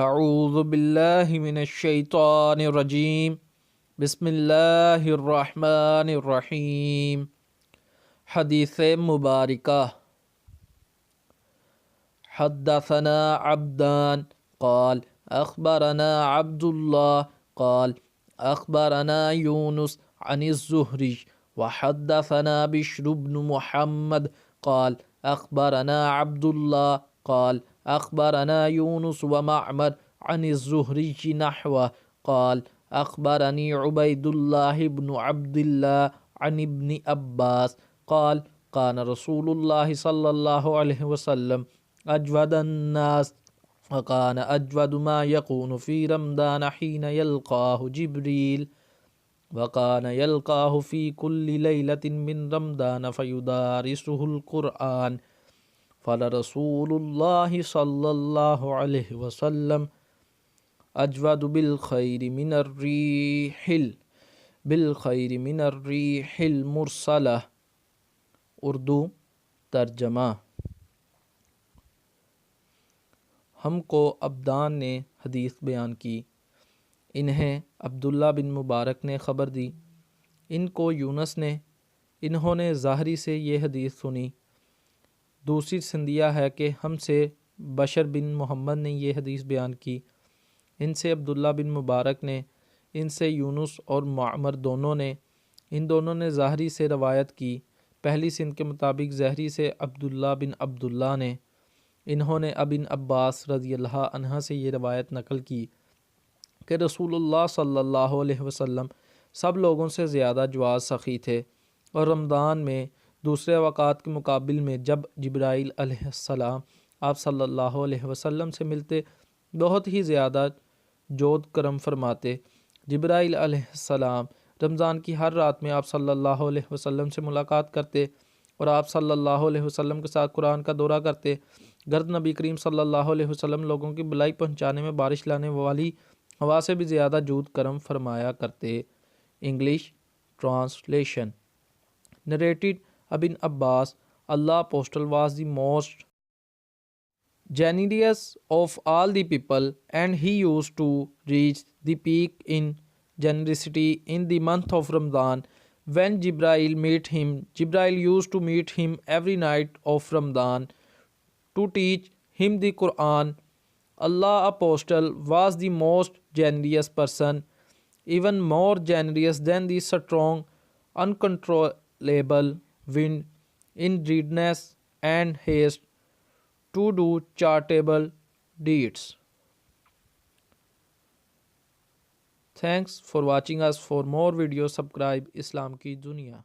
اعوذ باللہ من الشیطان الرجیم بسم اللہ الرحمن الرحیم۔ حدیث مبارکہ۔ حدثنا عبدان قال اخبرنا عبد اللہ قال اخبرنا یونس عن الزہری وحدثنا بشر بن محمد قال اخبرنا عبد اللہ قال اخبرنا یونس ومعمر عن الزہری نحوه قال اخبرني عبید اللہ بن عبد اللہ عن ابن عباس قال كان رسول اللہ صلی اللہ علیہ وسلم اجود الناس وكان اجود ما يكون في رمضان حين يلقاه جبريل وكان يلقاه في كل ليلة من رمضان فيدارسه القرآن فلرسول الله صلى الله عليه وسلم اجود بالخير من الريح المرسلة۔ اردو ترجمہ۔ ہم کو عبدان نے حدیث بیان کی، انہیں عبداللہ بن مبارک نے خبر دی، ان کو یونس نے، انہوں نے ظاہری سے یہ حدیث سنی۔ دوسری سندیہ ہے کہ ہم سے بشر بن محمد نے یہ حدیث بیان کی، ان سے عبداللہ بن مبارک نے، ان سے یونس اور معمر دونوں نے، ان دونوں نے ظاہری سے روایت کی۔ پہلی سند کے مطابق ظاہری سے عبداللہ بن عبداللہ نے، انہوں نے ابن عباس رضی اللہ عنہ سے یہ روایت نقل کی کہ رسول اللہ صلی اللہ علیہ وسلم سب لوگوں سے زیادہ جواز سخی تھے، اور رمضان میں دوسرے اوقات کے مقابل میں جب جبرائیل علیہ السلام آپ صلی اللہ علیہ وسلم سے ملتے بہت ہی زیادہ جود کرم فرماتے۔ جبرائیل علیہ السلام رمضان کی ہر رات میں آپ صلی اللہ علیہ وسلم سے ملاقات کرتے اور آپ صلی اللہ علیہ وسلم کے ساتھ قرآن کا دورہ کرتے۔ گرد نبی کریم صلی اللہ علیہ وسلم لوگوں کی بلائی پہنچانے میں بارش لانے والی ہوا سے بھی زیادہ جود کرم فرمایا کرتے۔ English translation. Narrated Ibn Abbas, Allah Apostle was the most generous of all the people, and he used to reach the peak in generosity in the month of Ramadan. When Jibril met him, Jibril used to meet him every night of Ramadan to teach him the Quran. Allah Apostle was the most generous person, even more generous than the strong, uncontrollable wind in readiness and haste to do charitable deeds. Thanks for watching us. For more videos, subscribe Islam Ki Duniya.